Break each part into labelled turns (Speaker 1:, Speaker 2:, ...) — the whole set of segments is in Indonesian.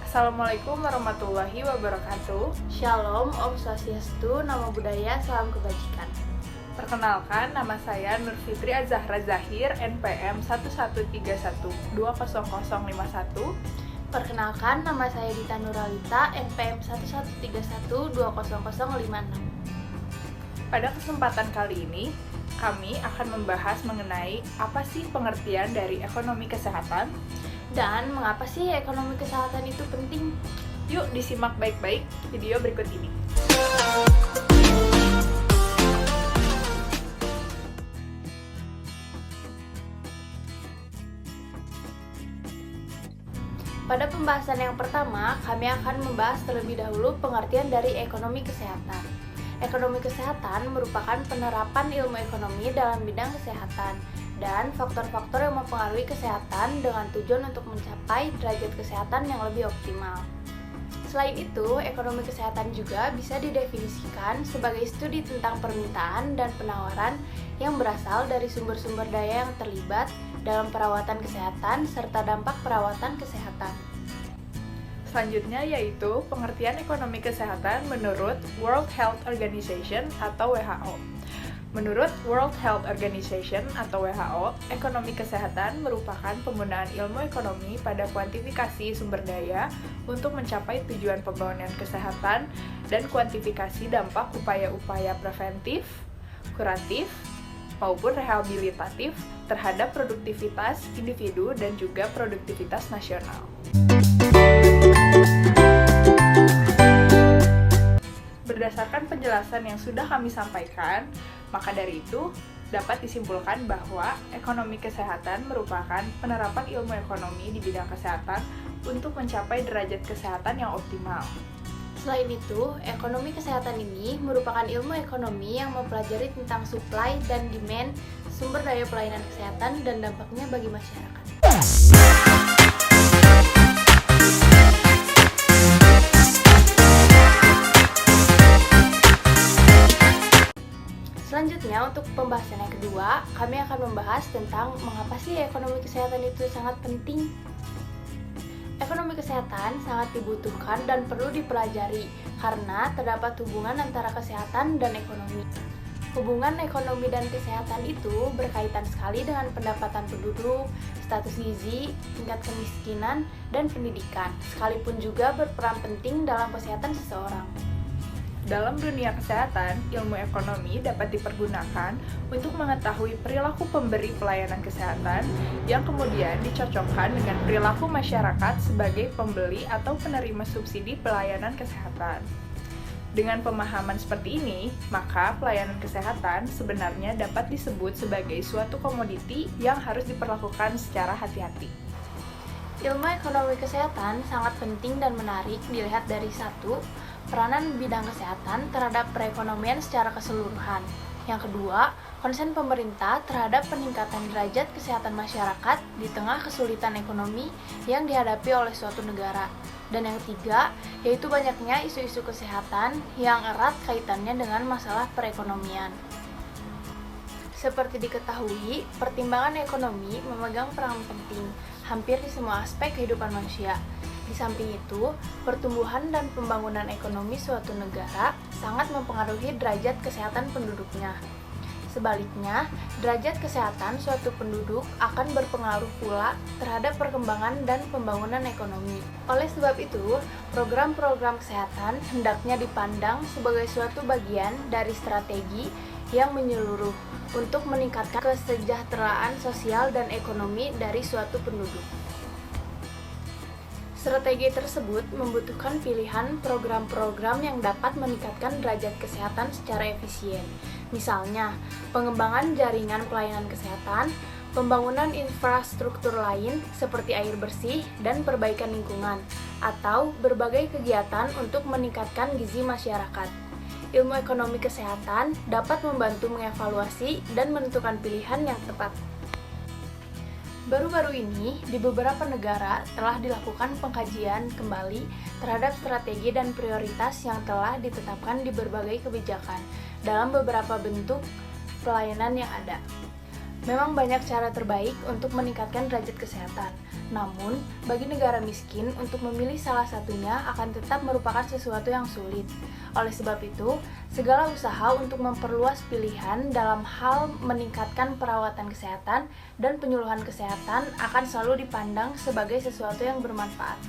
Speaker 1: Assalamualaikum warahmatullahi wabarakatuh.
Speaker 2: Shalom, Om Swastiastu, Namo Buddhaya, Salam Kebajikan.
Speaker 1: Perkenalkan, nama saya Nur Fitri Azahra Zahir, NPM 1131200051.
Speaker 2: Perkenalkan, nama saya Dita Nuralita, NPM 1131200056.
Speaker 1: Pada kesempatan kali ini, kami akan membahas mengenai apa sih pengertian dari ekonomi kesehatan.
Speaker 2: Dan mengapa sih ekonomi kesehatan itu penting?
Speaker 1: Yuk disimak baik-baik video berikut ini.
Speaker 2: Pada pembahasan yang pertama, kami akan membahas terlebih dahulu pengertian dari ekonomi kesehatan. Ekonomi kesehatan merupakan penerapan ilmu ekonomi dalam bidang kesehatan dan faktor-faktor yang mempengaruhi kesehatan dengan tujuan untuk mencapai derajat kesehatan yang lebih optimal. Selain itu, ekonomi kesehatan juga bisa didefinisikan sebagai studi tentang permintaan dan penawaran yang berasal dari sumber-sumber daya yang terlibat dalam perawatan kesehatan serta dampak perawatan kesehatan.
Speaker 1: Selanjutnya yaitu pengertian ekonomi kesehatan menurut World Health Organization atau WHO. Menurut World Health Organization atau WHO, ekonomi kesehatan merupakan penggunaan ilmu ekonomi pada kuantifikasi sumber daya untuk mencapai tujuan pembangunan kesehatan dan kuantifikasi dampak upaya-upaya preventif, kuratif, maupun rehabilitatif terhadap produktivitas individu dan juga produktivitas nasional. Berdasarkan penjelasan yang sudah kami sampaikan, maka dari itu dapat disimpulkan bahwa ekonomi kesehatan merupakan penerapan ilmu ekonomi di bidang kesehatan untuk mencapai derajat kesehatan yang optimal.
Speaker 2: Selain itu, ekonomi kesehatan ini merupakan ilmu ekonomi yang mempelajari tentang supply dan demand sumber daya pelayanan kesehatan dan dampaknya bagi masyarakat. Selanjutnya, untuk pembahasan yang kedua, kami akan membahas tentang mengapa sih ekonomi kesehatan itu sangat penting. Ekonomi kesehatan sangat dibutuhkan dan perlu dipelajari karena terdapat hubungan antara kesehatan dan ekonomi. Hubungan ekonomi dan kesehatan itu berkaitan sekali dengan pendapatan penduduk, status gizi, tingkat kemiskinan, dan pendidikan, sekalipun juga berperan penting dalam kesehatan seseorang.
Speaker 1: Dalam dunia kesehatan, ilmu ekonomi dapat dipergunakan untuk mengetahui perilaku pemberi pelayanan kesehatan yang kemudian dicocokkan dengan perilaku masyarakat sebagai pembeli atau penerima subsidi pelayanan kesehatan. Dengan pemahaman seperti ini, maka pelayanan kesehatan sebenarnya dapat disebut sebagai suatu komoditi yang harus diperlakukan secara hati-hati.
Speaker 2: Ilmu ekonomi kesehatan sangat penting dan menarik dilihat dari satu, peranan bidang kesehatan terhadap perekonomian secara keseluruhan. Yang kedua, konsen pemerintah terhadap peningkatan derajat kesehatan masyarakat di tengah kesulitan ekonomi yang dihadapi oleh suatu negara. Dan yang ketiga, yaitu banyaknya isu-isu kesehatan yang erat kaitannya dengan masalah perekonomian. Seperti diketahui, pertimbangan ekonomi memegang peran penting hampir di semua aspek kehidupan manusia. Di samping itu, pertumbuhan dan pembangunan ekonomi suatu negara sangat mempengaruhi derajat kesehatan penduduknya. Sebaliknya, derajat kesehatan suatu penduduk akan berpengaruh pula terhadap perkembangan dan pembangunan ekonomi. Oleh sebab itu, program-program kesehatan hendaknya dipandang sebagai suatu bagian dari strategi yang menyeluruh untuk meningkatkan kesejahteraan sosial dan ekonomi dari suatu penduduk. Strategi tersebut membutuhkan pilihan program-program yang dapat meningkatkan derajat kesehatan secara efisien. Misalnya, pengembangan jaringan pelayanan kesehatan, pembangunan infrastruktur lain seperti air bersih dan perbaikan lingkungan, atau berbagai kegiatan untuk meningkatkan gizi masyarakat. Ilmu ekonomi kesehatan dapat membantu mengevaluasi dan menentukan pilihan yang tepat. Baru-baru ini, di beberapa negara telah dilakukan pengkajian kembali terhadap strategi dan prioritas yang telah ditetapkan di berbagai kebijakan dalam beberapa bentuk pelayanan yang ada. Memang banyak cara terbaik untuk meningkatkan derajat kesehatan, Namun, bagi negara miskin, untuk memilih salah satunya akan tetap merupakan sesuatu yang sulit. Oleh sebab itu, segala usaha untuk memperluas pilihan dalam hal meningkatkan perawatan kesehatan dan penyuluhan kesehatan akan selalu dipandang sebagai sesuatu yang bermanfaat.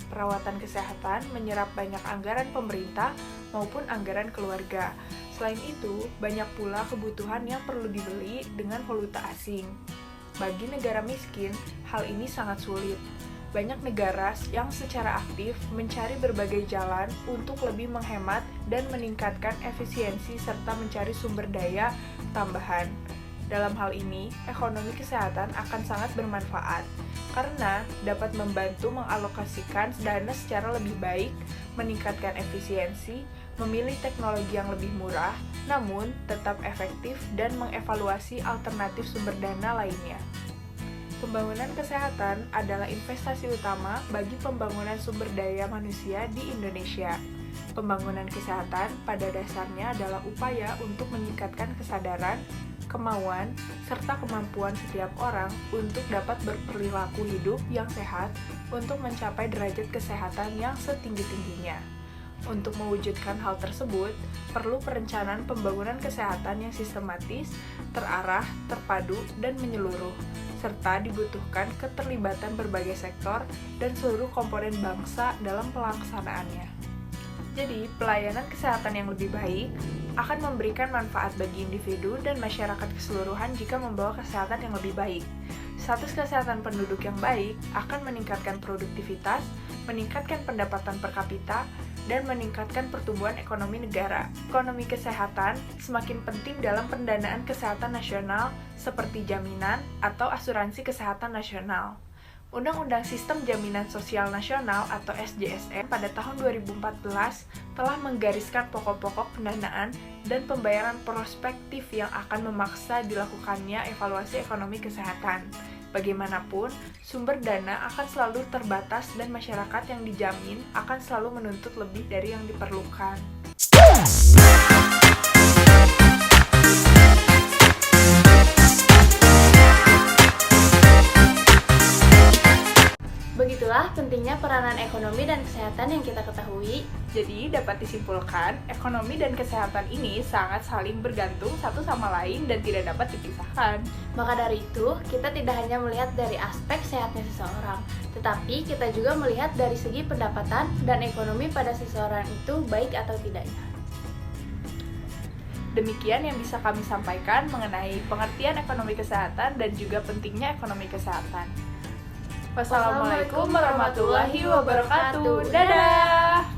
Speaker 1: Perawatan kesehatan menyerap banyak anggaran pemerintah maupun anggaran keluarga. Selain itu, banyak pula kebutuhan yang perlu dibeli dengan valuta asing. Bagi negara miskin, hal ini sangat sulit. Banyak negara yang secara aktif mencari berbagai jalan untuk lebih menghemat dan meningkatkan efisiensi serta mencari sumber daya tambahan. Dalam hal ini, ekonomi kesehatan akan sangat bermanfaat karena dapat membantu mengalokasikan dana secara lebih baik, meningkatkan efisiensi, memilih teknologi yang lebih murah, namun tetap efektif dan mengevaluasi alternatif sumber dana lainnya. Pembangunan kesehatan adalah investasi utama bagi pembangunan sumber daya manusia di Indonesia. Pembangunan kesehatan pada dasarnya adalah upaya untuk meningkatkan kesadaran, kemauan, serta kemampuan setiap orang untuk dapat berperilaku hidup yang sehat untuk mencapai derajat kesehatan yang setinggi-tingginya. Untuk mewujudkan hal tersebut, perlu perencanaan pembangunan kesehatan yang sistematis, terarah, terpadu, dan menyeluruh, serta dibutuhkan keterlibatan berbagai sektor dan seluruh komponen bangsa dalam pelaksanaannya. Jadi, pelayanan kesehatan yang lebih baik akan memberikan manfaat bagi individu dan masyarakat keseluruhan jika membawa kesehatan yang lebih baik. Status kesehatan penduduk yang baik akan meningkatkan produktivitas, meningkatkan pendapatan per kapita, dan meningkatkan pertumbuhan ekonomi negara. Ekonomi kesehatan semakin penting dalam pendanaan kesehatan nasional seperti jaminan atau asuransi kesehatan nasional. Undang-Undang Sistem Jaminan Sosial Nasional atau SJSN pada tahun 2014 telah menggariskan pokok-pokok pendanaan dan pembayaran prospektif yang akan memaksa dilakukannya evaluasi ekonomi kesehatan. Bagaimanapun, sumber dana akan selalu terbatas dan masyarakat yang dijamin akan selalu menuntut lebih dari yang diperlukan.
Speaker 2: Begitulah pentingnya peranan ekonomi dan kesehatan yang kita ketahui.
Speaker 1: Jadi, dapat disimpulkan, ekonomi dan kesehatan ini sangat saling bergantung satu sama lain dan tidak dapat dipisahkan.
Speaker 2: Maka dari itu, kita tidak hanya melihat dari aspek sehatnya seseorang, tetapi kita juga melihat dari segi pendapatan dan ekonomi pada seseorang itu baik atau tidaknya.
Speaker 1: Demikian yang bisa kami sampaikan mengenai pengertian ekonomi kesehatan dan juga pentingnya ekonomi kesehatan. Wassalamualaikum warahmatullahi wabarakatuh. Dadah!